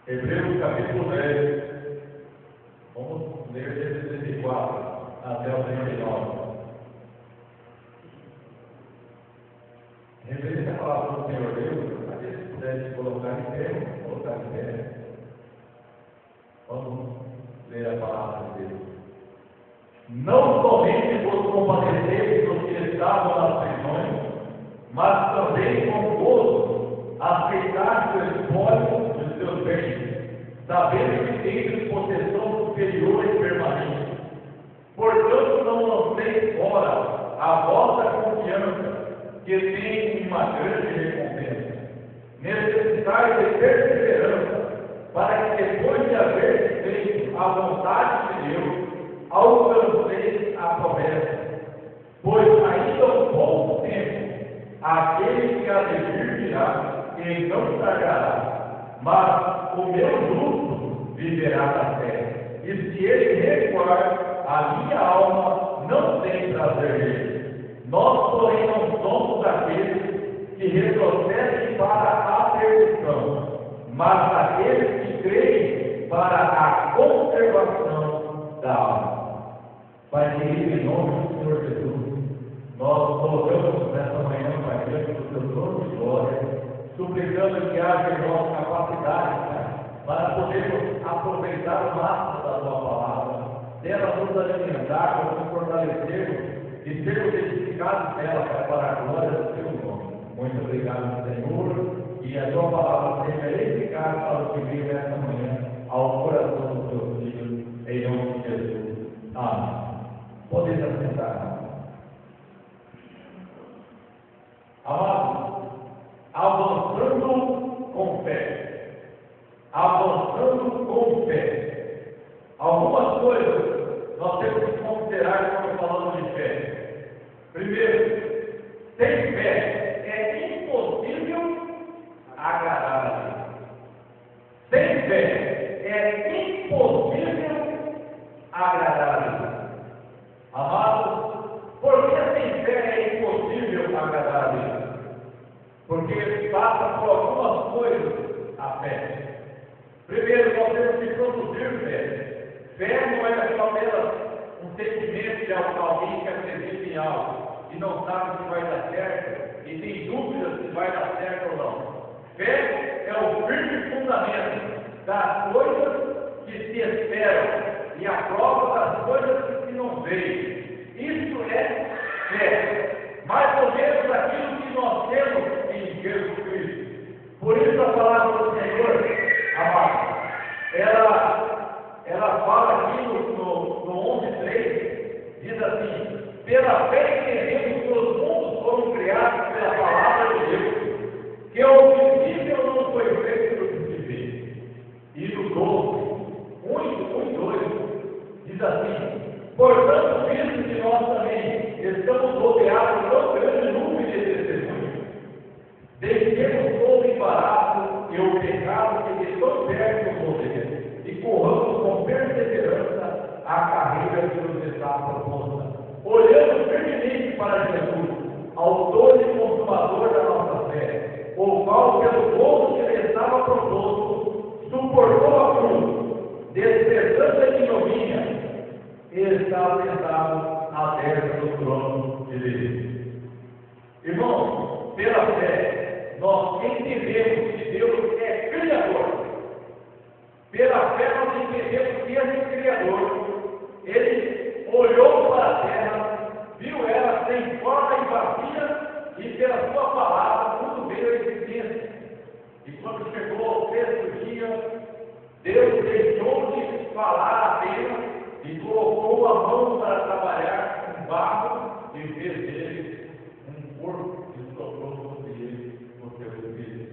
Hebreus capítulo 10, vamos ler desde 34 até o 39. Referente à palavra do Senhor Deus, aqueles que puderem colocar em pé, vamos ler a palavra de Deus. Não somente vos compadeceis dos que estavam nas prisões, mas também com gozo aceitar o espólio dos seus bens, sabendo que tendes possessão superior e permanente. Portanto, não lanceis fora a vossa confiança, que tem uma grande recompensa. Necessitais de perseverança, para que depois de haver feito a vontade de Deus, alcanceis a promessa. Pois ainda um pouco tempo, aquele que há de vir virá, e não tardará, mas o meu justo viverá na fé. E se ele recuar, a minha alma não tem prazer nele. Nós, porém, não somos aqueles que retrocedem para a perdição, mas aqueles que creem para a conservação da alma. Pai querido, em nome do Senhor Jesus, nós colocamos nessa manhã, Pai, diante do Teu trono de glória, suplicando que haja em nós capacidade, Pai, para podermos aproveitar o máximo da Tua palavra, dela nos alimentar, nos fortalecermos e sermos edificados dela, Pai, para a glória do Teu nome. Muito obrigado, Senhor, e a Tua palavra seja eficaz para o que veio nesta manhã ao coração do Teu Filho, em nome de Jesus. Amém. Podem se assentar. Amados, avançando com fé. Avançando com fé. Algumas coisas nós temos que considerar quando falamos de fé. Primeiro, sem fé é impossível agradar a Deus. Sem fé é impossível agradar a Deus. Amados, por que sem fé é impossível agradar a Deus? Porque passa por algumas coisas a fé. Primeiro, nós temos que produzir fé. Fé não é só apenas um sentimento de alguém que acredita em algo e não sabe se vai dar certo e tem dúvidas se vai dar certo ou não. Fé é o firme fundamento das coisas que se esperam e a prova das coisas que se não veem. Isso é fé, mais ou menos aquilo que nós temos em Jesus Cristo. Por isso a palavra do Senhor, amado, ela fala aqui no 11:3, diz assim: pela fé entendemos que os mundos foram criados pela palavra de Deus, que o visível não foi feito do que se vê. E no 12, 1 e 2, diz assim: portanto, visto que nós também estamos rodeados de tão grande nuvem de testemunhos, deixemos todo o embaraço e o pecado que de tão perto nos rodeia, e corramos com perseverança a carreira que nos está proposta, olhando firmemente para Jesus, autor e consumador da nossa fé, o qual, pelo gozo que lhe estava proposto, suportou a cruz, desprezando a ignomínia, e está sentado à destra do trono de Deus. Irmãos, pela fé, nós entendemos que Deus é Criador. Pela fé, nós entendemos que esse Criador, Ele olhou para a terra, viu ela sem forma e vazia, e pela sua palavra tudo veio à existência. E quando chegou ao 6º dia, Deus deixou de falar apenas e colocou a mão para trabalhar com barro e fez dele um corpo e soprou sobre ele o seu espírito.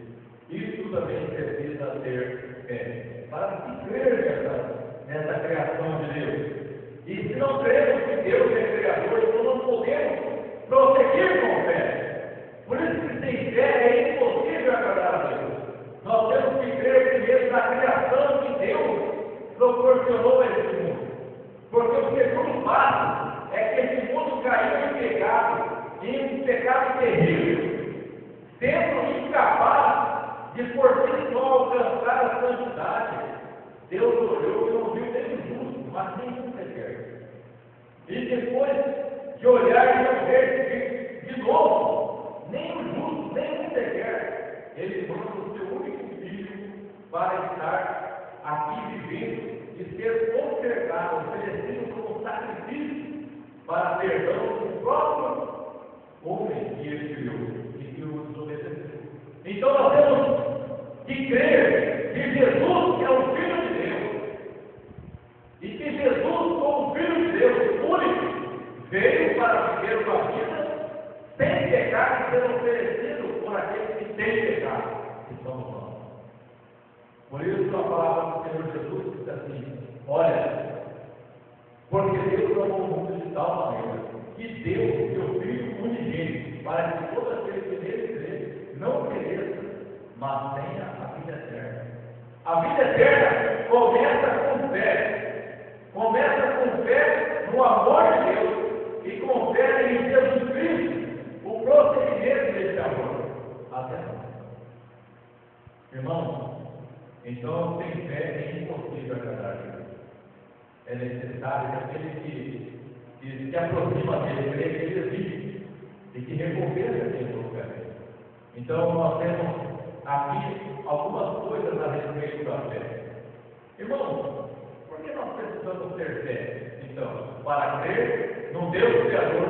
Isso também precisa ter fé, para se crer nessa criação de Deus. E se não cremos que Deus é criador, então não podemos prosseguir com fé. Por isso que sem fé é impossível agradar a Deus. Nós temos que crer primeiro na criação que Deus proporcionou a esse mundo. Porque o segundo passo é que esse mundo caiu em pecado, em um pecado terrível, sendo incapaz de por si só alcançar a santidade. E depois de olhar e não ver de novo, nem o justo, nem o sequer, ele manda o seu único filho para estar aqui vivendo e ser conservado, oferecido como sacrifício para perdão do próprio homem que ele criou e que o desobedeceu. Então nós temos que crer que Jesus é o Filho de Deus e que Jesus, como Filho de Deus único, veio para viver uma vida sem pecado e ser oferecido por aqueles que têm pecado, que somos nós. Por isso a palavra do Senhor Jesus diz assim: olha, porque Deus amou o mundo de tal maneira que deu seu Filho unigênito, para que todo aquele que nele crê não pereça, mas tenha a vida eterna. A vida eterna começa com fé no amor de Deus e com fé em Jesus Cristo, o prosseguimento desse amor até nós. Irmãos, então sem fé é impossível agradar a Deus. É necessário que aquele que se aproxima dele, crê que ele existe e que recompensa aquele novo caminho. Então nós temos aqui algumas coisas a respeito da fé. Irmãos, por que nós precisamos ter fé? Então, para crer no Deus Criador,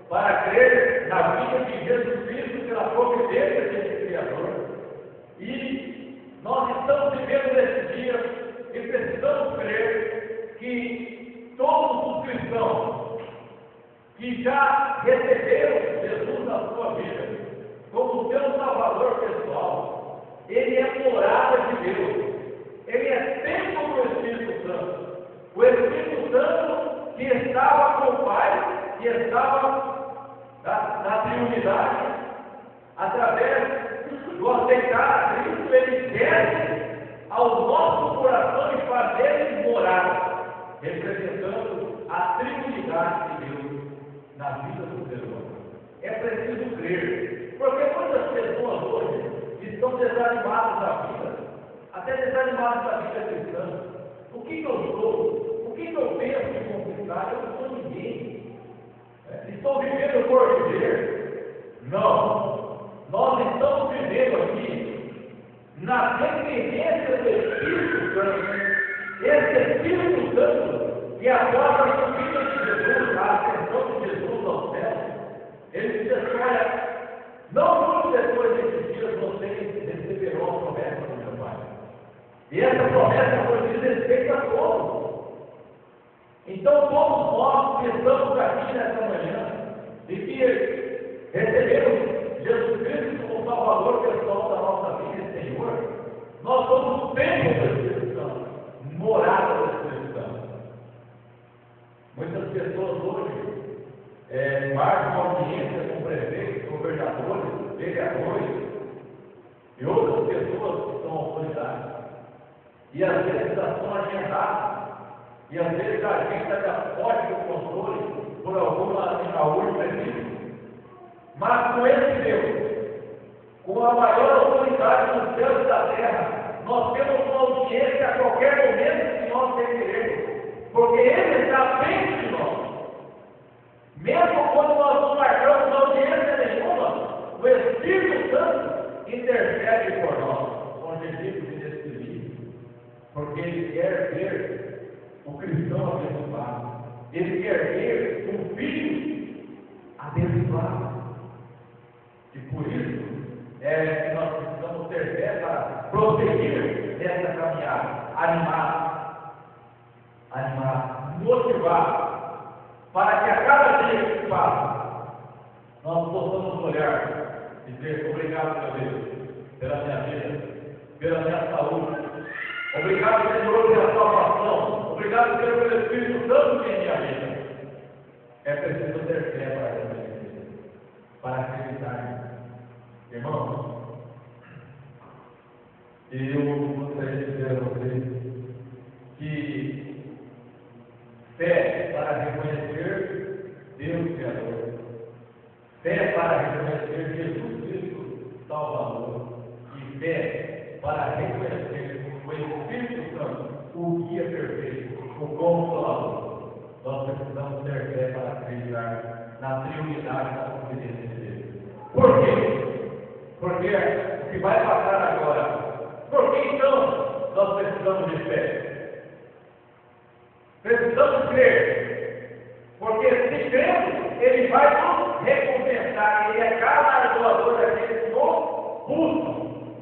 para crer na vida de Jesus Cristo pela providência desse Criador. E nós estamos vivendo nesses dias e precisamos crer que todos os cristãos que já receberam Jesus na sua vida como seu Salvador pessoal, ele é morada de Deus, ele é templo do Espírito Santo. O Espírito Santo que estava com o Pai, que estava na triunidade, através do aceitar a Cristo, ele desce ao nosso coração e faz dele morada, representando a triunidade de Deus na vida do ser humano. É preciso crer, porque muitas pessoas hoje estão desanimadas da vida, até desanimadas da vida cristã. O que eu sou? O que eu penso em conquistar? Eu não sou ninguém. Estou vivendo por viver? Não. Nós estamos vivendo aqui na dependência do Espírito Santo. Esse Espírito Santo que após a subida de Jesus, a ascensão de Jesus ao céu, ele diz assim: olha, não muito depois desses dias vocês receberão a promessa do meu Pai. E essa promessa foi diz respeito a todos. Então todos nós que estamos aqui nessa manhã e que recebemos Jesus Cristo como Salvador pessoal da nossa vida e Senhor, nós somos templo do Espírito Santo, morada do Espírito Santo. Muitas pessoas hoje marcam audiência com prefeitos, governadores, vereadores e outras pessoas que são autoridades. E às vezes já são agendadas. E às vezes a gente já foge do controle por algum prefeito. Mas com esse Deus, com a maior autoridade dos céus e da terra, nós temos uma audiência a qualquer momento que nós requeremos. Porque Ele está dentro de nós. Mesmo quando nós não marcamos audiência nenhuma, o Espírito Santo intercede por nós, com gemidos inexprimíveis, porque Ele quer ver o cristão abençoado, Ele quer ver um filho abençoado. E por isso que nós precisamos ter fé para prosseguir nessa caminhada, animar, motivar, para que a cada dia que passa, nós possamos olhar e dizer: obrigado, meu Deus, pela minha vida, pela minha saúde. Obrigado, Senhor, pela salvação. Obrigado, Senhor, pelo Espírito Santo que é minha vida. É preciso ter fé para isso, para acreditar. Irmãos, eu gostaria de dizer a vocês que fé para reconhecer Deus Criador, fé para reconhecer Jesus Cristo Salvador e fé para reconhecer o Espírito Santo, o guia perfeito, o Consolador. nós precisamos ter fé para acreditar na triunidade da providência de Deus. Por quê? Porque o que vai passar agora, por que então nós precisamos de fé? Precisamos crer, porque se cremos, Ele vai nos recompensar. Ele é galardoador daqueles que nos buscam.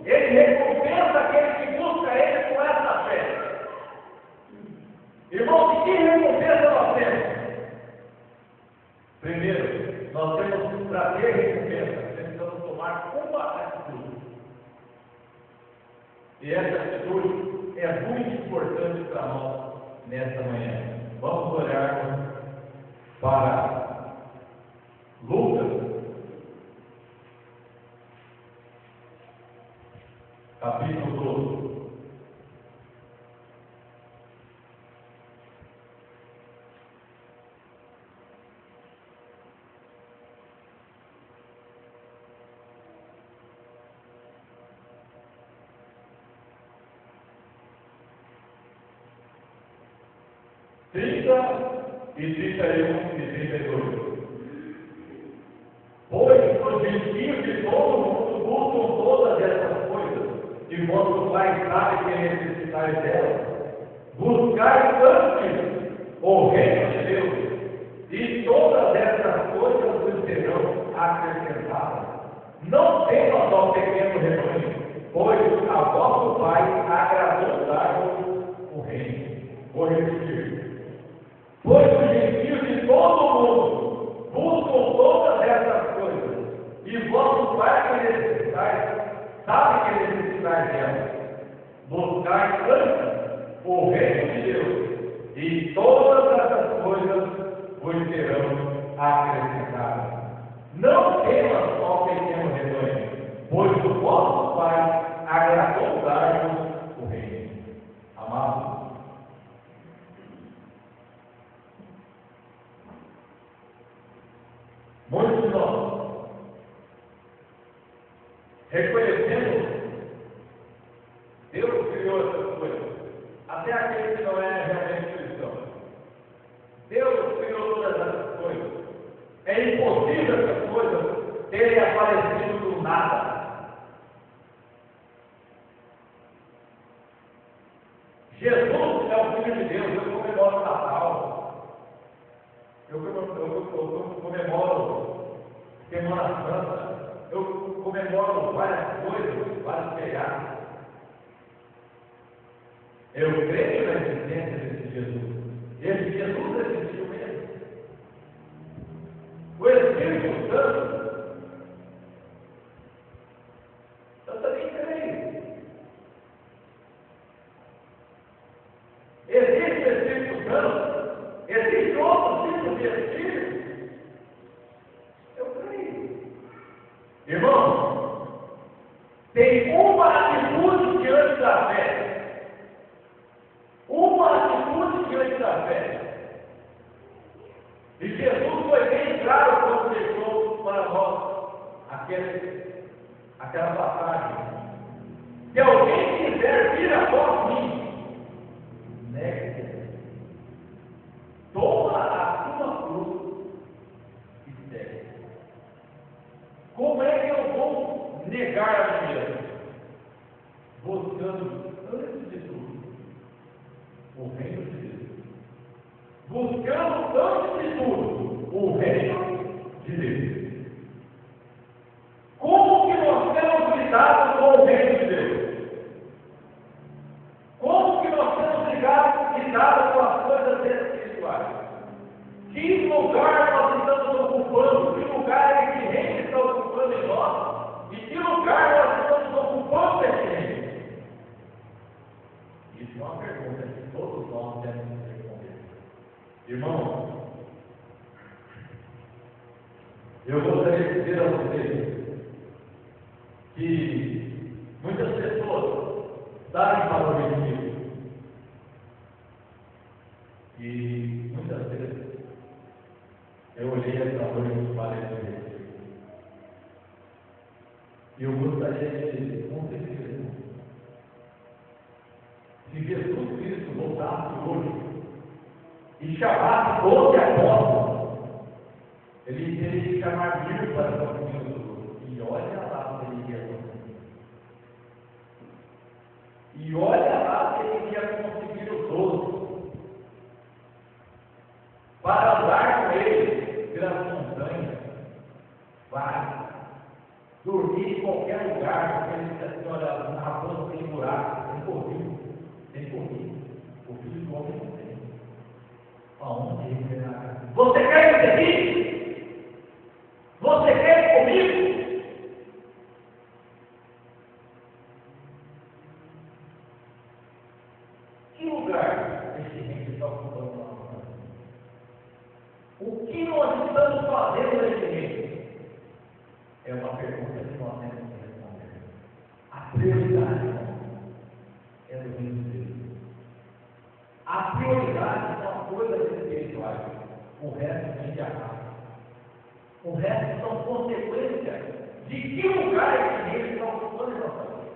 Ele recompensa aquele que busca Ele com essa fé. Irmão, que recompensa nós temos? Primeiro, nós temos, para ter recompensa, precisamos tomar uma atitude. E essa atitude é muito importante para nós nesta manhã. Vamos olhar para Lucas, capítulo 12. E 31 e 32. Pois os gentios de todo o mundo buscam todas essas coisas, e vosso Pai sabe que necessitais delas. Buscai antes o reino de Deus, e todas essas coisas vos serão acrescentadas. Não temas ao pequeno rebanho, pois a vosso Pai agradou dar-vos o reino. Vou repetir. Pois os gentios de todo o mundo buscam todas essas coisas, e vosso Pai que necessitais, sabe que necessitais delas. Buscai antes o reino de Deus, e todas essas coisas vos serão acrescentadas. Não temas ao pequeno rebanho, pois o vosso Pai agradou dar-vos o reino. Amados, muitos de nós reconhecemos Deus criou essas coisas, até aquele que não é realmente cristão. Deus criou todas essas coisas. É impossível essas coisas terem aparecido do nada. Jesus é o Filho de Deus. Eu comemoro o Natal. Eu comemoro Semana Santa. Eu comemoro várias coisas, vários feriados. Eu creio na existência desse Jesus. Esse Jesus existiu mesmo. O Espírito Santo, eu também creio. Existe o Espírito Santo, existe outro tipo de Espírito. Eu creio. Irmão, tem uma atitude diante da fé. Uma atitude diante da fé. E Jesus foi bem claro quando deixou para nós aquela passagem. Se alguém quiser vir após mim, negue-se. Toma a sua cruz e segue. Como é que eu vou negar a mim mesmo? Buscando, antes de tudo, o reino de Deus. Buscando, antes de tudo, o reino de Deus. Como que nós temos lidado com o reino de Deus? Como que nós temos lidado com as coisas espirituais? Que lugar nós estamos ocupando? Que lugar esse reino está ocupando em nós? E que lugar nós estamos ocupando esse reino? Isso é uma pergunta que todos nós temos que responder. Irmão, eu gostaria de dizer a vocês que muitas pessoas sabem valor nisso. E muitas vezes eu olhei essa noite e falei para ele. E eu gostaria de contribuir. Se Jesus Cristo voltasse hoje e chamasse a 12 apóstolos, ele teve que chamar 1000 para conseguir os outros. E olha lá se ele ia conseguir. E olha lá se ele ia conseguir os outros. Para andar com ele pelas montanhas, vai. Dormir em qualquer lugar, porque ele disse assim: olha, na raposa tem buraco, tem corrido, tem corrido. O filho do homem não tem. Aonde ele irá? Você quer me seguir? Você quer ir comigo? Que lugar esse reino está ocupando lá? O que nós estamos fazendo nesse reino? É uma pergunta que nós temos que responder. A prioridade é do reino de Deus. A prioridade são as coisas espirituais. O resto vem de arrasto. O resto são consequências de que lugar esse reino está ocupando em nossa vida.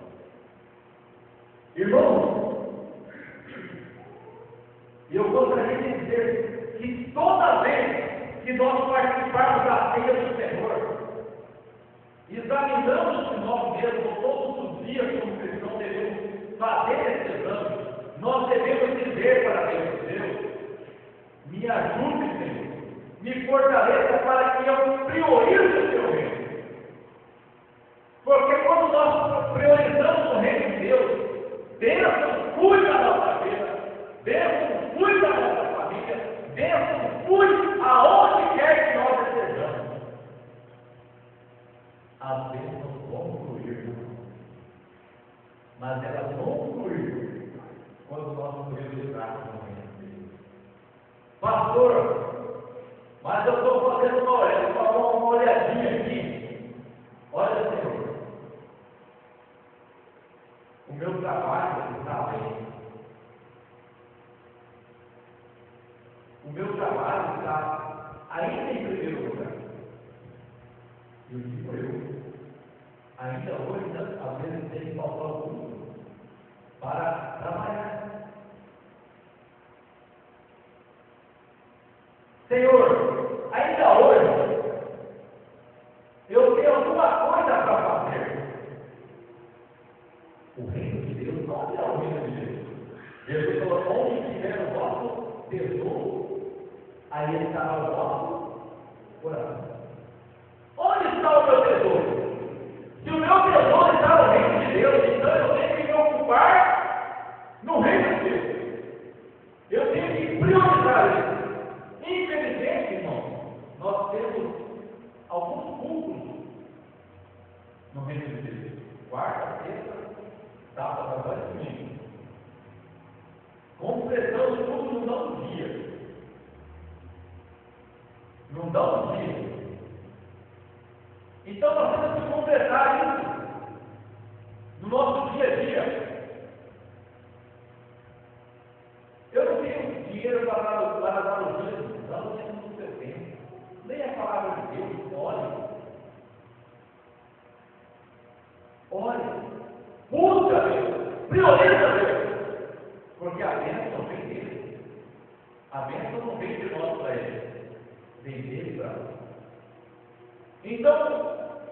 Irmãos, eu gostaria de dizer que toda vez que nós participarmos da ceia do Senhor, examinamos de nós mesmos todos os dias como cristãos, devemos fazer esse exame. Nós devemos dizer para Deus: Deus, me ajude, Senhor, me fortaleça para que eu priorize o Teu reino. Porque quando nós priorizamos o reino de Deus, Deus cuida da nossa vida, Deus cuida da nossa família, Deus cuida aonde quer que nós estejamos. As bênçãos vão fluir, mas elas vão fluir quando nós priorizarmos o reino de Deus. Pastor, mas eu estou fazendo uma olhadinha aqui. Olha, Senhor, o meu trabalho está bem. O meu trabalho está ainda em primeiro lugar. Eu digo ainda hoje, às vezes tem que faltar algum para trabalhar. Senhor, ainda hoje eu tenho alguma coisa para fazer. O reino de Deus não é o reino de Deus. Jesus falou: onde tiver o vosso tesouro, aí estará o vosso coração. Onde está o meu tesouro? Se o meu tesouro está no reino de Deus, então eu tenho que me ocupar no reino de Deus. Eu tenho que priorizar isso. Infelizmente, irmão, nós temos alguns cultos no reino de Deus. Quarta, sexta, sábado, agora e domingo. Completamos tudo não dá um dia. Não dá um dia. Então nós temos que completar isso no nosso dia a dia. Eu não tenho dinheiro para dar o dia, não tenho no seu tempo. Leia a palavra de Deus, ore. Ore. Busca Deus. Prioriza Deus. Porque a bênção vem dele. A bênção não vem de nós para ele. Vem dele para nós. Então,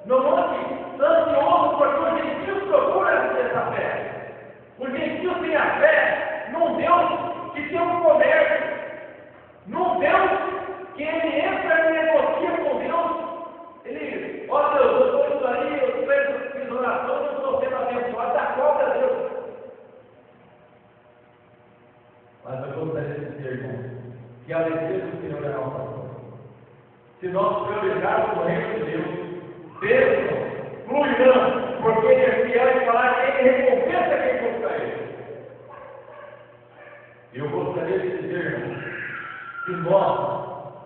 não ande ansioso porque os gentios procuram essa fé. Os gentios têm a fé num Deus que tem um comércio, num Deus que ele entra e negocia com Deus. Ele, ó Deus, eu estou indo aí, eu fiz oração, eu estou sendo abençoado, dá conta a Deus. Mas eu gostaria de dizer, irmão, que a alegria do Senhor é a nossa força. Se nós priorizarmos o reino de Deus, bênçãos fluirão, porque ele é fiel em falar que ele recompensa quem busca ele. Eu gostaria de dizer, irmão, que nós,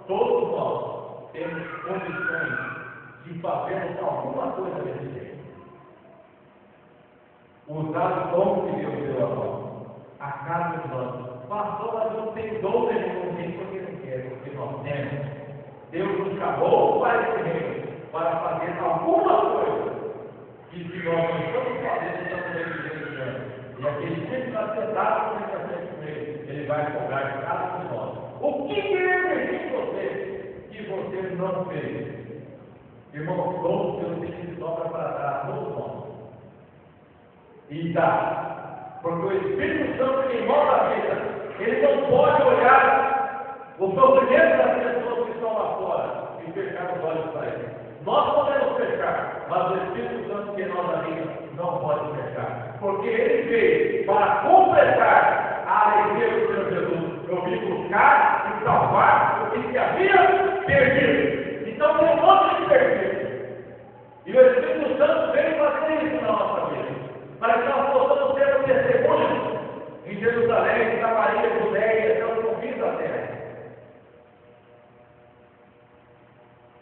todos nós, temos condições de fazermos alguma coisa nesse reino. Usar o dom que Deus deu a nós, a cada de nós. Pastor, mas eu não tenho dom nenhum, porque não quero, porque nós temos. Deus nos chamou para esse reino, para fazer alguma coisa que se nós não estamos fazendo, estamos negligando. E aquele dia que nós sentamos com ele, ele vai cobrar de cada um de nós. O que ele você não fez. Irmão, todos eu tenho que sobra para dar, todos nós. E dá. Porque o Espírito Santo que move a vida, ele não pode olhar o sofrimento das pessoas que estão lá fora e fechar os olhos para ele. Nós podemos fechar, mas o Espírito Santo que é nossa vida não pode fechar. Porque ele veio para completar a alegria do Senhor Jesus. Eu vim buscar e salvar o que se havia perdido. Então tem um monte de perdido. E o Espírito Santo veio fazer isso na nossa vida. Para que nós possamos ter um testemunho em Jerusalém, Samaria, Judeia, até os confins da terra.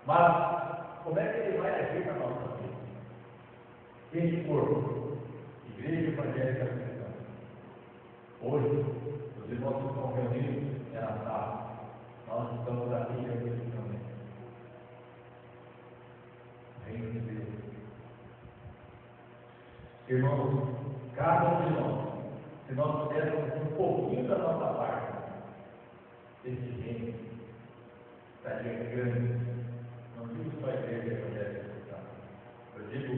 Mas, como é que ele vai agir na nossa vida? Esse corpo, Igreja Evangélica Cristã. Hoje, os irmãos que estão reunidos é na sala. Nós estamos aqui reunidos também. Reino de Deus. Irmãos, cada um de nós, se nós fizéssemos um pouquinho da nossa parte, esse reino estaria grande. Não digo só a Igreja Evangélica Cristã. Eu digo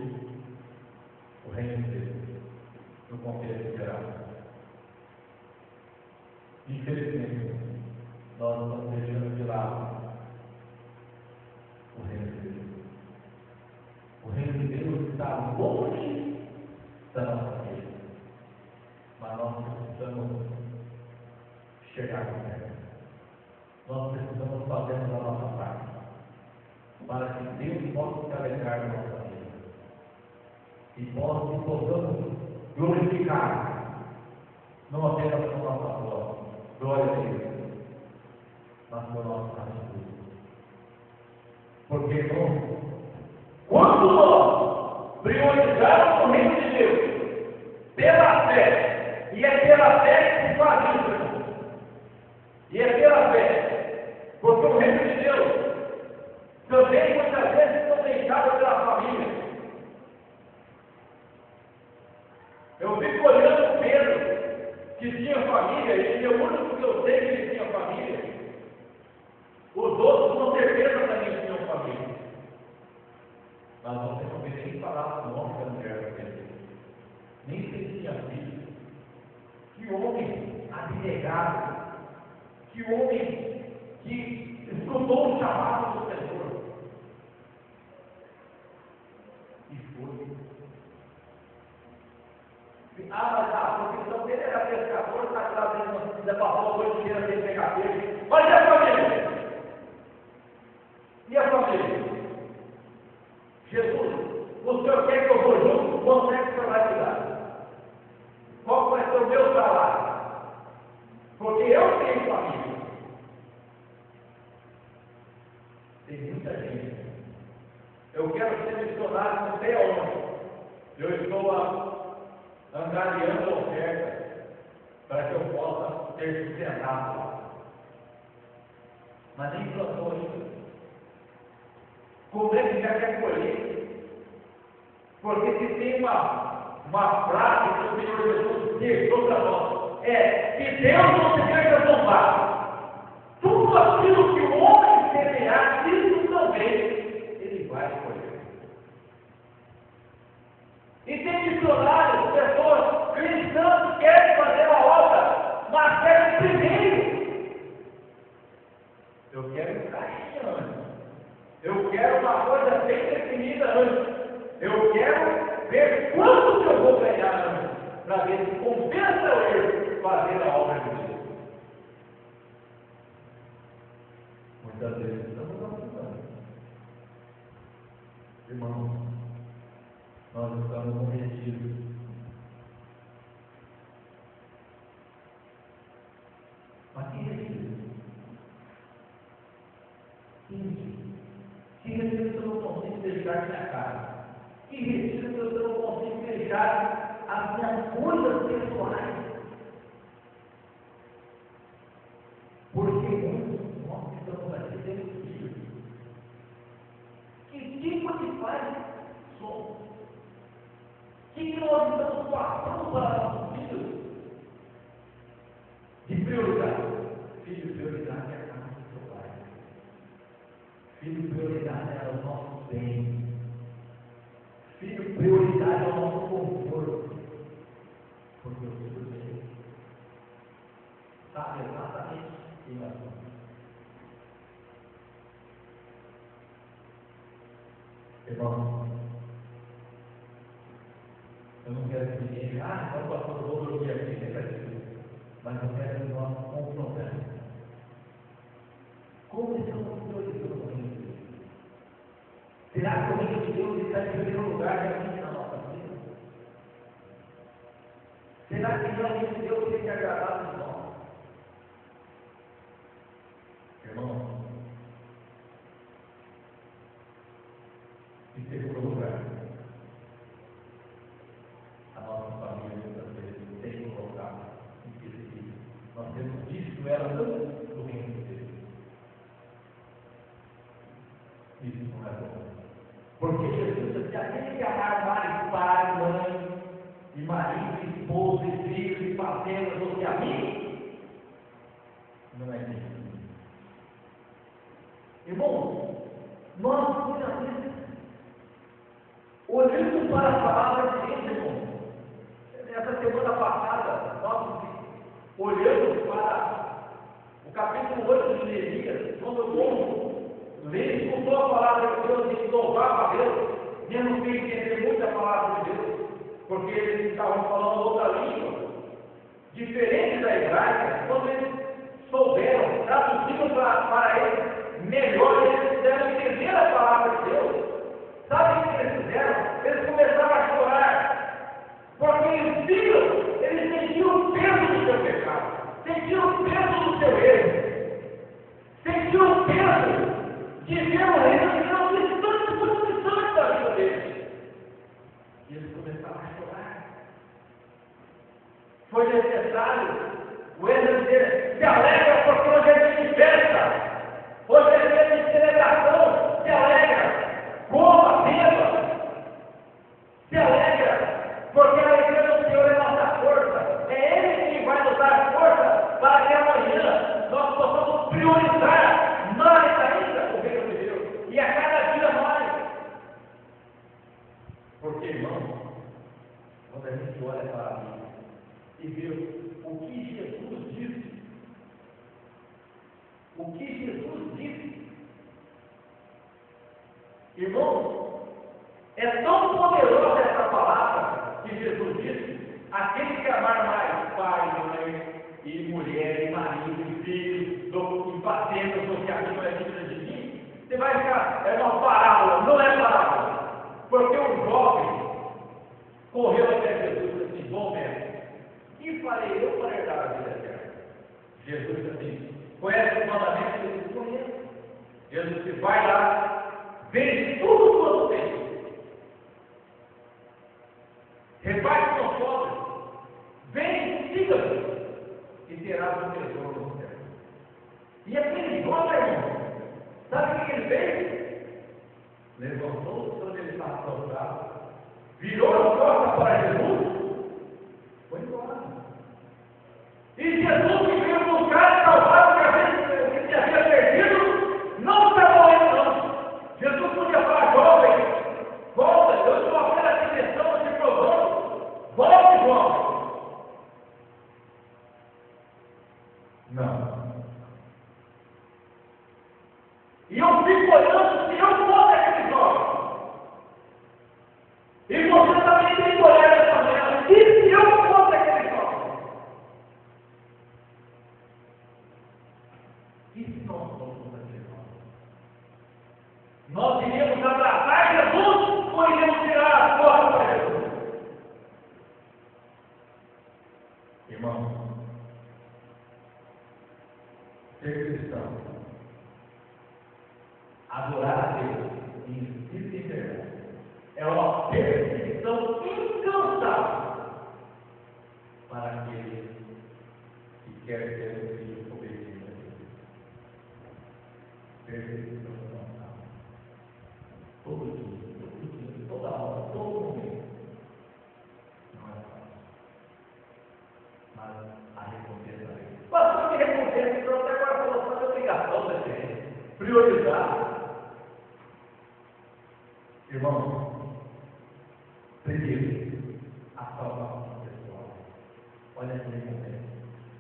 o reino de Deus, no contexto geral. Infelizmente, nós estamos deixando de lado o reino de Deus. O reino de Deus está longe da nossa vida, mas nós precisamos chegar perto. Nós precisamos fazer a nossa parte, para que Deus possa se alegrar na nossa vida e possamos glorificar, não apenas com nossa voz, glória a Deus, mas com nossa atitude. Porque, irmãos, quando nós priorizarmos o reino de Deus pela fé, e é pela fé que se faz isso, irmão. E é pela fé, porque o reino de Deus também muitas vezes são deixados pela família. Eu fico olhando Pedro, que tinha família, e é o único que eu sei que ele tinha família. Os outros com certeza também tinham família. Mas você não vê nem falar do nome da mulher dele. Nem se ele tinha filho. Que homem abnegado. Que homem que escutou o chamado do Senhor. E foi. Mas a profissão dele era pescador, está trazendo, ainda passou a noite inteira sem pegar peixe. Mas e a família? E a família? Jesus, o Senhor quer que eu vou junto? Quanto é que o Senhor vai me dar? Qual vai ser o meu salário? Porque eu tenho família. Tem muita gente. Eu quero ser missionário, não sei aonde. Eu estou angariando ofertas para que eu possa ter sustentado lá. Mas nem plantou ainda. Como é que já quer colher? Porque se tem uma frase que o Senhor Jesus deixou para nós, é que Deus não se deixa zombar. Tudo aquilo que o homem semear, isso também ele vai colher. E tem missionários, pessoas cristãs que querem fazer a obra, mas querem primeiro. Eu quero um caixinha antes. Eu quero uma coisa bem definida antes. Eu quero ver quanto que eu vou ganhar antes, para ver se compensa eu fazer a obra de Deus. Muitas vezes estamos afundando. Irmãos, nós estamos no retiro. Mas que retiro? Que retiro se eu não consigo deixar minha casa? Que retiro se eu não consigo deixar as minhas coisas pessoais? Porque muitos nós que estamos aqui temos filhos. Que tipo de pais somos? Que nós estamos passando para nossos filhos? De prioridade. Filho, prioridade é a casa do seu pai. Filho, bem. Filho, prioridade é o nosso conforto. Porque eu tudo bem. Sabe exatamente quem nós somos. Irmãos, eu não quero que ninguém diga, então o pastor vou dormir aqui, sempre assim. Mas eu quero que nós confrontemos. Como estamos priorizando o reino de Deus? Será que o reino de Deus está em primeiro lugar realmente na nossa vida? Será que realmente Deus tem que agradar de nós? Irmão, em segundo lugar, a nossa família muitas vezes tem colocado em perigo. Nós temos visto ela antes do reino de Deus. Isso não é bom. Porque Jesus disse: aquele que amar mais pai, mãe, e marido, esposa, e filhos, e fazendas, do que a mim, não é digno. Irmão, nós muitas vezes olhando para a palavra de Deus, irmão. Essa semana passada, nós olhamos para o capítulo 8 de Neemias, quando o povo escutou a palavra de Deus e louvava a Deus, mesmo sem entender muito a palavra de Deus, porque eles estavam falando outra língua, diferente da hebraica. Quando eles souberam, traduziram para eles melhor, eles fizeram entender a palavra de Deus. Sabe o que eles fizeram? Eles começaram a chorar, porque eles viram, eles sentiram o peso do seu pecado, sentiram o peso do seu erro, sentiram o peso de ver o reino de Deus distante, muito distante da vida deles. E eles começaram a chorar. Foi necessário o Esdras dizer: se alegra, porque hoje é dia de festa, hoje é dia de celebração, se alegra, coma, beba, se alegra, porque a alegria do Senhor é nossa força. É Ele que vai nos dar força para que amanhã nós possamos priorizar mais ainda o reino de Deus, e a cada dia mais. Porque, irmão, quando a gente olha para a Bíblia e vê o que Jesus disse, irmão, é tão poderosa essa palavra que Jesus disse: aquele que amar mais pai, mãe, e mulher, e marido, e filhos, e fazendas, do que a mim não é digna de mim, você vai ficar, é uma parábola, não é parábola, porque um jovem correu até Jesus e disse assim: bom mestre, que farei eu para herdar a vida eterna? Jesus disse assim: conhece o mandamento? Ele disse: conheço. Jesus disse: vai lá, vende tudo quanto tem, reparte com os pobres, vem, siga-me, e terás um tesouro no céu. E aquele jovem, irmão, sabe o que ele fez? Levantou-se quando ele estava prostrado, virou as costas para Jesus, foi embora. E Jesus, que veio buscar e salvar o que se havia perdido, não está morrendo, não. Jesus podia falar: jovem, volta, eu estou apenas aqui tentando te provando, volte, jovem. Não. E eu fico olhando, se eu fosse aquele jovem, e você também tem que olhar essa manhã, e se eu fosse aquele jovem? E se nós fôssemos aquele jovem? Nós iríamos abraçar Jesus ou iríamos tirar as costas para Jesus? Irmão, ser cristão, adorar a Deus em espírito e em verdade, é uma perseguição incansável para aquele que quer ser um filho obediente a Deus. Perseguição incansável. Todo dia, toda hora, todo momento. Não é fácil. Mas a recompensa é. Pastor, que recompensa? Então até agora falou só de obrigação da gente. Priorizar. Irmão, primeiro, a salvação pessoal. Olha aquele momento.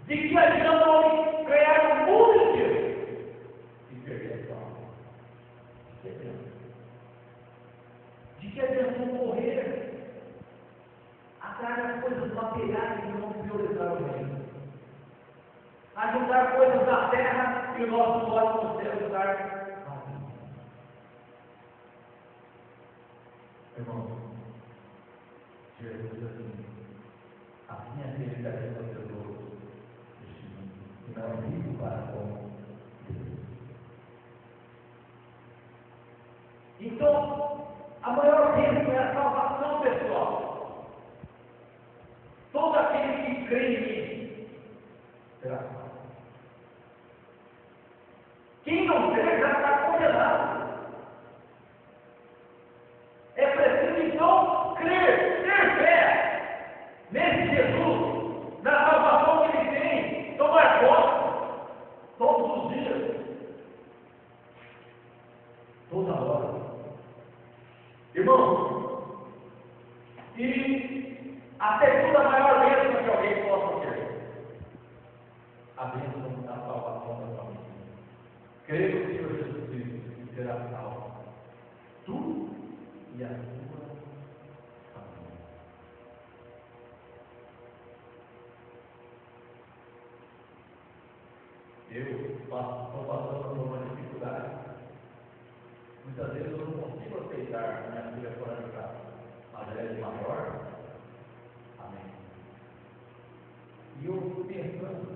De que adianta o homem ganhar o mundo inteiro e perder a sua alma? De que adianta? De que adianta morrer atrás das coisas materiais que vão priorizar o reino? Ajudar coisas da terra e o nosso olho não ser ajudar a vida. Irmãos, Jesus diz assim é aquele que ajuda o tesouro deste mundo, e não é rico para com Deus. Então, a maior risco é a salvação pessoal. Todo aquele que crê em mim será salvo. Quem não crê já está condenado. É preciso então crer, ter fé nesse Jesus, na salvação que ele tem, tomar posse todos os dias, toda hora. Irmão, e a segunda maior bênção que alguém possa ter, a bênção da salvação da família. Creia no Senhor Jesus Cristo e será salvo, tu e a tua família. Eu estou passando por uma dificuldade. Muitas vezes eu não consigo aceitar minha filha fora de casa, mas ela é de maior. Amém. E eu fico pensando,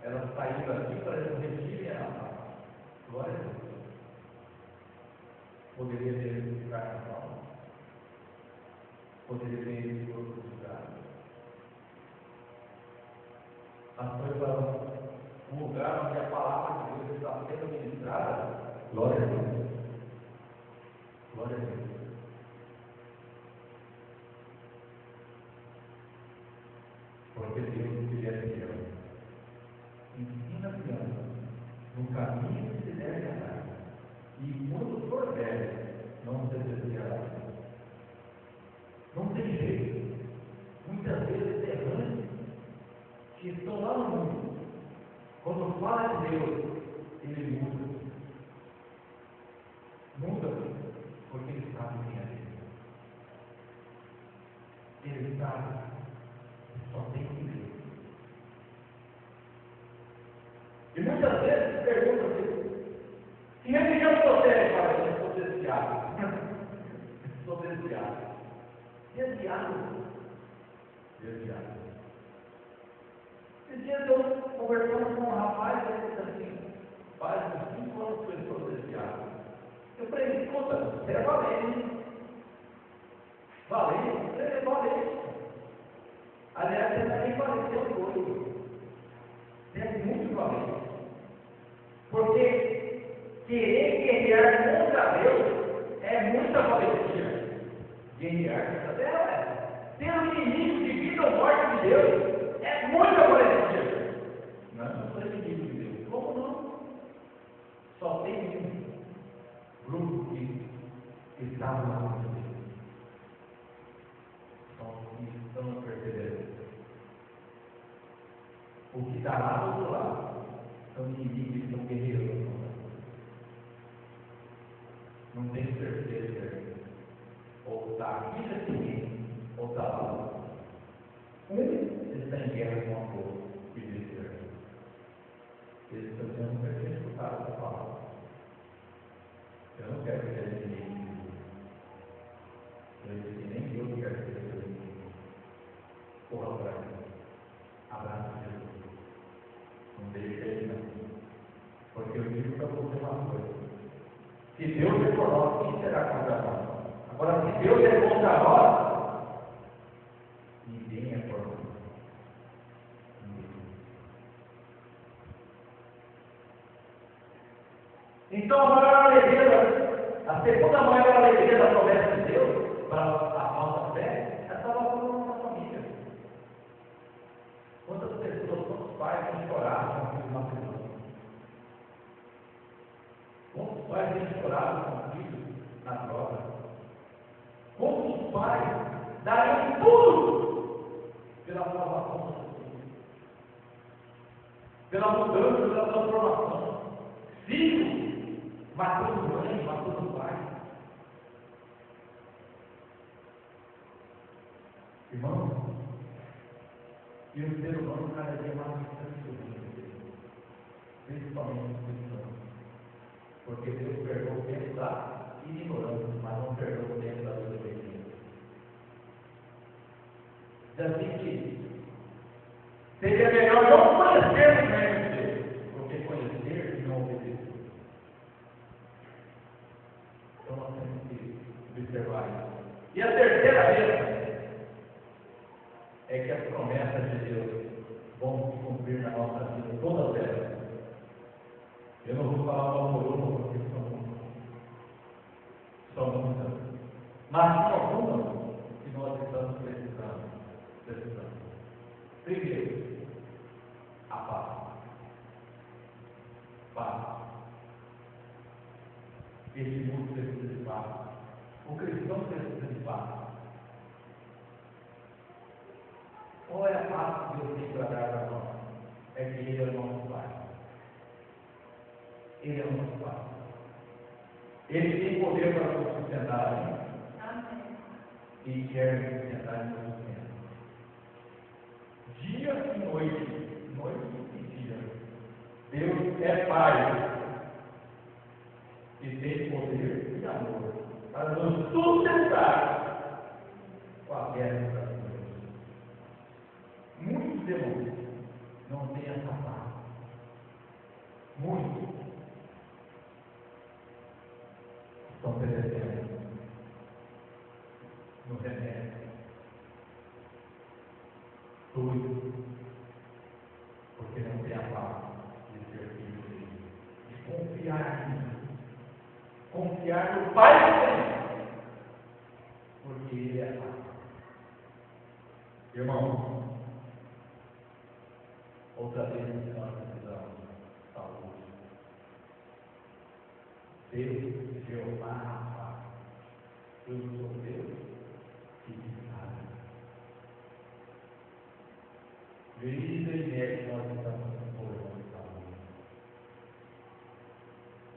ela saiu aqui para eu retire ela. Glória a Deus. Poderia ter ido de carnaval, poderia ter ido de outro lugar. Mas foi para um lugar onde a palavra de Deus está sendo ministrada. Glória a Deus. Glória a Deus. Porque Deus queria fiel. Ensina a criança no caminho que se deve andar. E quando for velho, não se desviará. Não tem jeito. Muitas vezes errantes que estão lá no mundo, quando fala de Deus, ele muda. Muda porque ele sabe quem é Deus. Ele sabe que só tem que Deus. E muitas vezes pergunta assim: que religião você é, pai? Eu sou desviado. Sou desviado. Desviado. Desviado. Esses dias eu conversando com um rapaz, ele disse assim: faz uns 5 anos que eu estou desviado. Eu falei: escuta, você é valente. Valente? Você é valente. Aliás, você também valente, eu doido. Você é muito valente. Porque querer guerrear contra Deus é muita valentia. Guerrear contra Deus é ser um inimigo de vida ou morte de Deus é muita valentia. Não sou inimigo de Deus. Como não? Só tem um grupo que está no lado de Deus. São os que estão perseverando. O que está lá do outro lado são inimigos que estão guerreiros. Não tem certeza. Ou está aqui nesse mundo, ou está lá. Está em guerra com a força e vice-versa. Eles estão dizendo que a gente escutaram essa palavra. Eu não quero ser inimigo. Eu disse que nem eu quero ser inimigo. Corra para mim. Abraça Jesus. Não deixe ele não. Porque eu digo para você uma coisa: se Deus é por nós, quem será contra nós? Agora, se Deus é contra nós, ninguém é por nós. Ninguém. Então, a maior alegria, a segunda maior alegria da promessa de Deus para a nossa fé é a salvação da nossa família. Quantas pessoas, quantos pais têm chorado com filhos matrimônios? Quantos pais têm chorado com filhos na droga. Como os pais dariam tudo pela salvação, pela mudança, pela transformação. Filho matando mãe, matando pai. Irmão, e o ser humano cada dia mais distante do reino, principalmente os cristãos. Porque Deus perdoa o tempo da ignorância, mas não perdoa o tempo da desobediência. Diz assim que seria melhor não conhecer o reino de Deus, do que conhecer e não obedecer. Então nós temos que observar isso. E a terceira vez é que as promessas de Deus vão se cumprir na nossa vida, todas elas. Eu não vou falar uma por uma, porque são muitas. Mas tem algumas que nós estamos precisando. Primeiro, a paz. Paz. Este mundo precisa de paz. O cristão precisa de paz. Qual é a paz que Deus tem para dar para nós? É que Ele é o nosso Pai. Ele é o nosso Pai. Ele tem poder para nos sustentar ainda. E quer nos sustentar em todos os tempos. Dia e noite, noite e dia. Deus é Pai. E tem poder e amor para nos sustentar com a terra das coisas. Muitos irmãos não têm essa paz. Muitos estão perecendo no remédio. Tudo porque não tem a paz de ser filho dele, de confiar em Deus, confiar no Pai do Senhor, porque Ele é paz. Irmão, outra vez nós precisamos de saúde. Deus, Jeová, Rafa, eu sou Deus que me sabe. Vida e médico nós estamos com problema de saúde.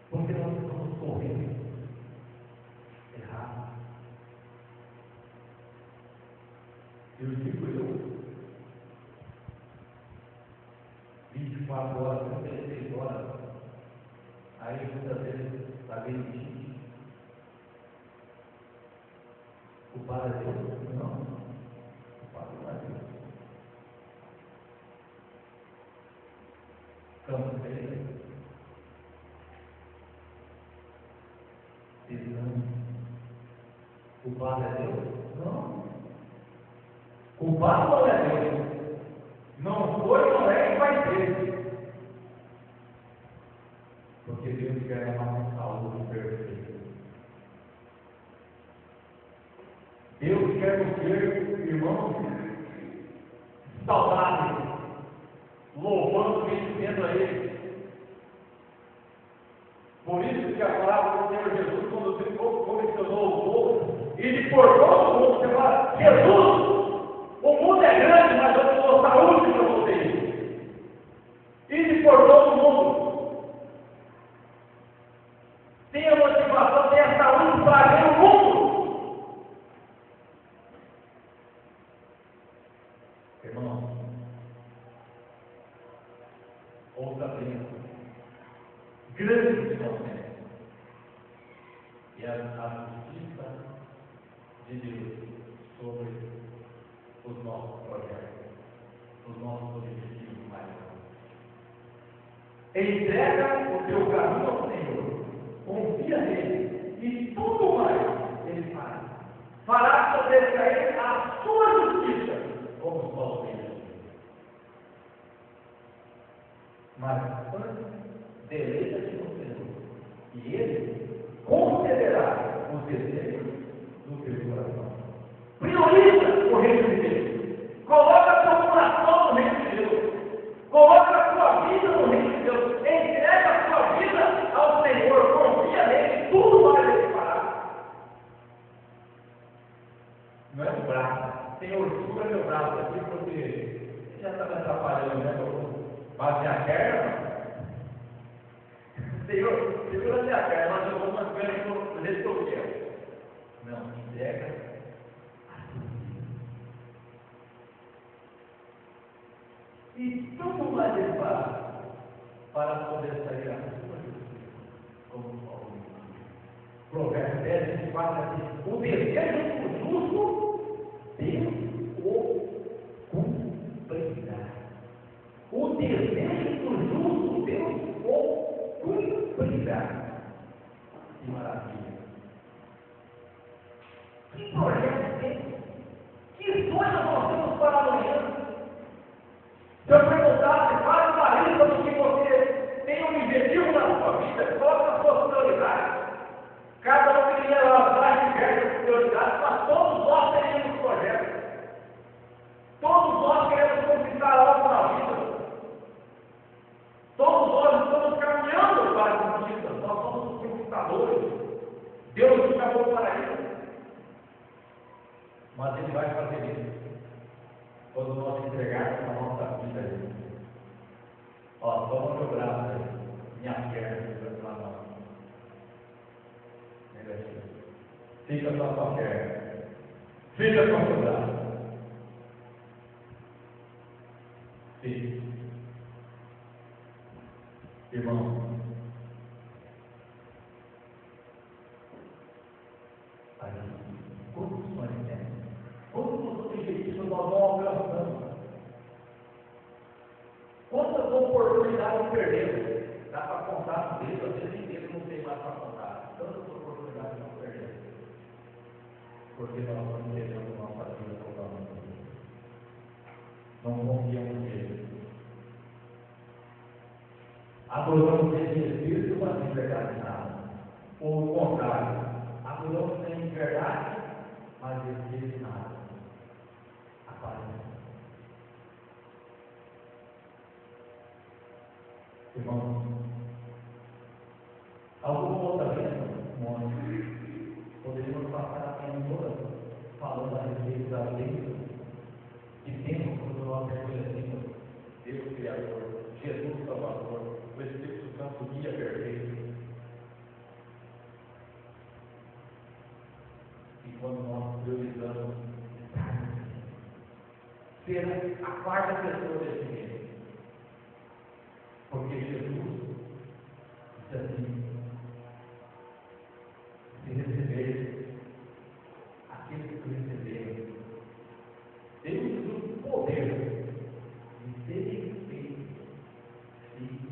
Porque nós estamos correndo errado. Eu digo 24 horas, 36 horas, aí muitas vezes está bem difícil. O Pai é Deus? Não. O Pai não é Deus. Cansei. Desânimo. O Pai é Deus? Não. O Pai não é Deus. Não foi, não é e vai ser. Porque Deus quer a nossa saúde perfeita. Deus quer nos ver, irmãos, saudáveis, louvando e bendizendo a Ele. Por isso que a palavra do Senhor Jesus, quando Ele comissionou o povo, Ele por todo o mundo, você fala, Jesus, o mundo é grande, mas eu dou saúde para vocês. Ele por todo o mundo. Tem a motivação, tem a saúde para ver o mundo. Irmãos, outra bênção grande que nós temos é a justiça de Deus sobre os nossos projetos, os nossos objetivos maiores. Entrega o teu caminho ao Senhor, confia nele e tudo mais Ele faz. Fará sobressair a sua justiça como o sol brilha. Mas antes, deleita-te no Senhor, e Ele concederá os desejos do teu coração. Prioriza o reino de Deus. Coloca a tua coração no reino de Deus. Coloca a tua vida no reino de Deus. Entrega a tua vida ao Senhor. Confia nele. Tudo vai Ele fará. Senhor, segura meu braço aqui, porque você já está me atrapalhando, né? Eu vou bater a perna. Senhor, segura minha perna, mas eu vou mantendo do jeito que eu quero. Não, entrega. E tudo vai levar para poder sair a sua justiça, como Paulo diz. Provérbios 10, 24 diz: o desejo do justo, Deus o cumprirá. O desejo do justo, Deus o cumprirá. Que maravilha! Que projeto tem? Que sonhos nós temos para amanhã? Se eu perguntasse, faz uma lista do que você tem um objetivo na sua vida, coloca as suas prioridades. Cada um queria lá diversas prioridades, mas todos nós teríamos projetos. Todos nós queremos conquistar algo na vida. Todos nós estamos caminhando para a conquista. Nós somos conquistadores. Deus nos chamou para isso. Mas Ele vai fazer isso quando nós entregarmos a nossa vida a Ele. Ó, toma meu braço aí, minha perna, na mão. Negativo. Fica com a sua perna. Fica com o seu braço. Fica. Irmão, quantos sonhos temos? Quantos objetivos nós vamos alcançando? Quantas oportunidades perdemos? Dá para contar no dedo, às vezes inteiro não tem mais para contar. Tantas oportunidades nós perdemos. Porque nós não entendemos nossa vida totalmente. Não confiamos nele. Adoramos esse Espírito, mas em verdade nada. Ou o contrário, adoramos em verdade, mas Espírito nada. Aparece. Irmãos, alguma outra vez, poderíamos passar a manhã toda falando a respeito da lei que temos quando nós reconhecemos Deus Criador, Jesus Salvador, o Espírito Santo guia perfeito. E quando nós priorizamos ser a quarta pessoa desse reino, porque Jesus disse assim: se receber aqueles que receberam, temos o poder de serem feitos filhos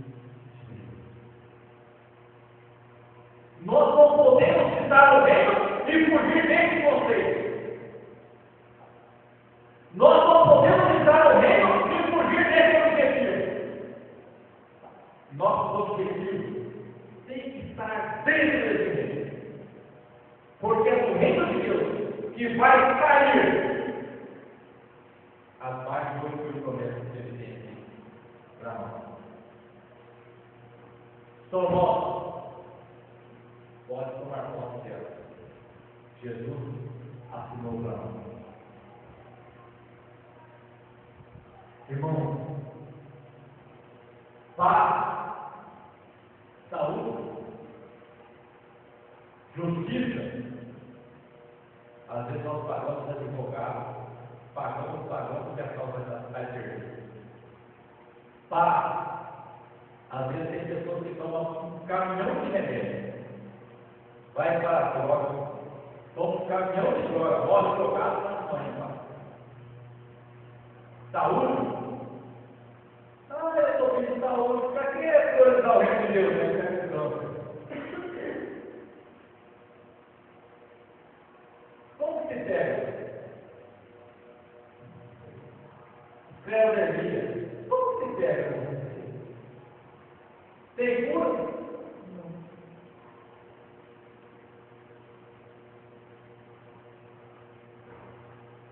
de Deus. Nós não podemos estar no reino e fugir dele de vocês. Nós não podemos estar no reino e fugir desse objetivo. Nosso objetivo tem que estar dentro desse reino. Porque é do reino de Deus que vai sair as mais de 8 promessas que ele tem aqui para nós. São nossos. Pode tomar posse dela. Jesus assinou para nós. Irmão, paz, saúde, justiça. Às vezes nós pagamos advogado, pagamos e a causa vai perder. Paz. Às vezes tem pessoas que tomam um caminhão de remédio. Vai para a droga, toma um caminhão de droga, morre drogado na mãe. Saúde? Ah, eu estou pedindo saúde. Para que priorizar o reino de Deus? Como que se pega? Esclerodermia. Como que se pega? Tem cura?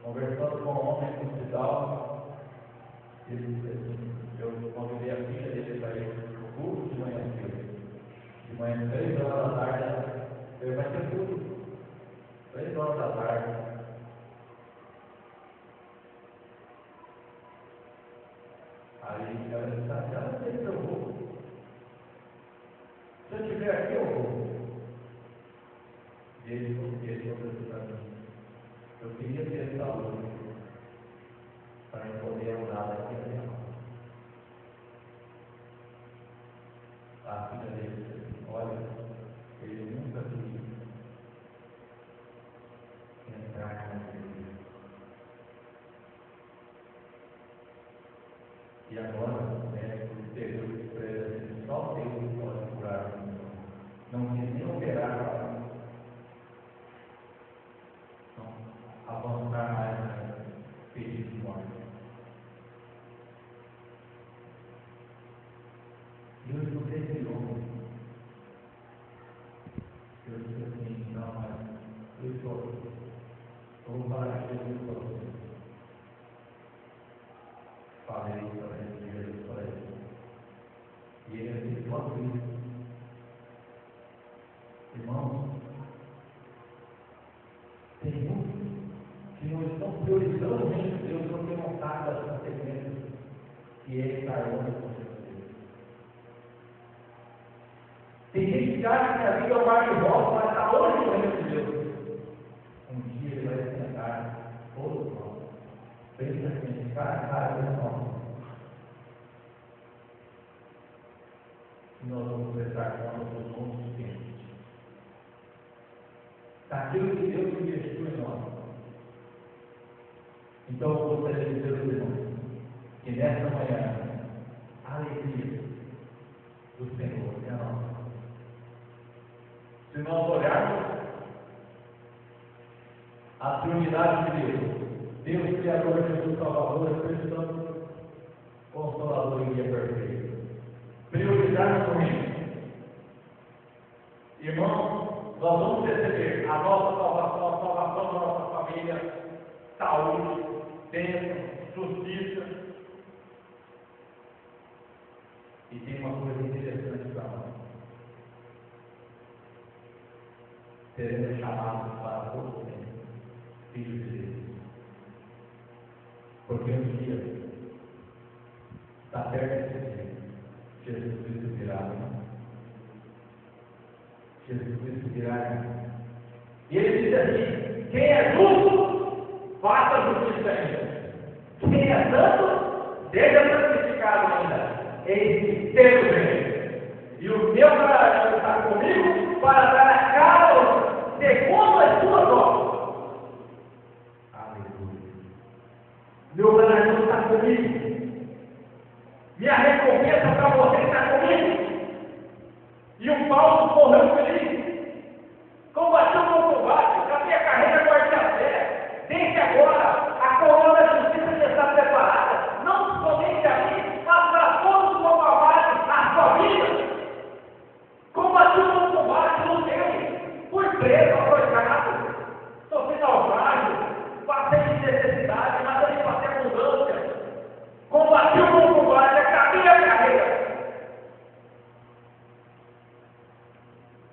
Conversando com um homem no hospital, eu convidei a filha dele para ir no culto de manhã cedo. De manhã, 3 horas da tarde, ele vai ter culto. 3 horas da tarde. Aí ela disse assim, não sei se eu vou. Se eu estiver aqui, eu vou. E ele falou assim para mim, eu queria ter saúde para poder andar daqui até lá. A filha dele disse assim, olha, ele nunca quis entrar na igreja. E agora o médico pegou e disse para ele assim, só Deus pode curar o mundo. Não quis nem operar para não avançar mais na perigo de morte. E eu escutei esse homem. Eu disse assim, não, mas eu vou falar de Jesus para você. Falei para ele, Jesus para ele. E ele disse, pode ir. Irmãos, tem muitos que não estão priorizando mesmo Deus, não tem vontade das consequências que ele está longe com você. Tem gente que acha que a vida é um mar de rosa, mas está longe do reino de Deus. Um dia ele vai se sentar, todos nós, bem assim, cara a cara com nós. E nós vamos prestar conta dos nossos tempos. Daquilo que Deus investiu em nós. Então eu gostaria de dizer aos irmãos que nesta manhã a alegria do Senhor é a nossa. Se nós olharmos a trindade de Deus Criador, Jesus Salvador, Espírito Santo, Consolador e Guia Perfeito, priorizarmos o reino. Irmãos, nós vamos receber a nossa salvação, a salvação da nossa família, saúde, bênção, justiça. E tem uma coisa interessante para nós. Seremos chamados para todos os filhos de Deus. Porque um dia está perto desse dia. Jesus Cristo virá. Jesus Cristo virá. E ele diz assim, quem é justo, faça justiça ainda. Quem é santo, seja santificado ainda. Eis que temos bem. E o meu galardão está comigo para dar a cada segundo as suas obras. Aleluia. Meu galardão está comigo. Minha recompensa para você está comigo. E o Paulo correu feliz. Combateu o bom combate, cadê a carreira, guarde a fé. Desde agora, a coroa da justiça já está preparada, não somente a mim, mas para todos os bons combates, a sua vida. Combati o bom combate, lutei, fui preso, açoitado, sofri naufrágio, passei de necessidade, mas também passei abundância. Combati o bom combate, acabei a carreira.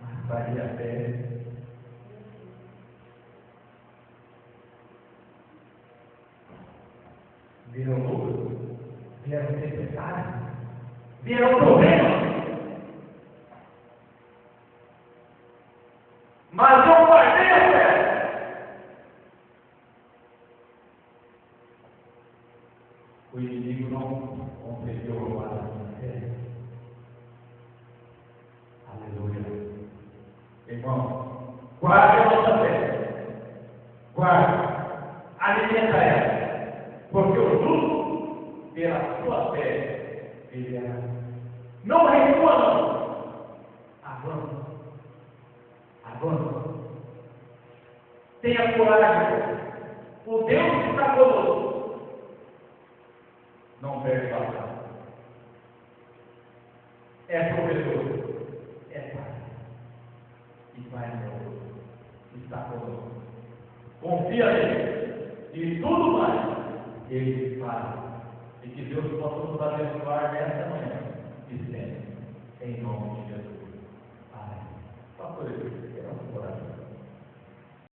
Mas valia a pena. Viram lutas, vieram tempestades, vieram problemas. Mas eu guardei a fé. O inimigo não conseguiu roubar a minha fé. Aleluia. Irmão, guarde a nossa fé. Guarde. Alimenta ela. Porque o justo, pela sua fé, viverá. Não recua, não. Avança. Avança. Tenha coragem. O Deus que está conosco não perde a batalha. É provedor. É Pai. E Pai novo. Está conosco. Confia nele. E tudo mais Ele faz. E que Deus possa nos abençoar nesta manhã e sempre.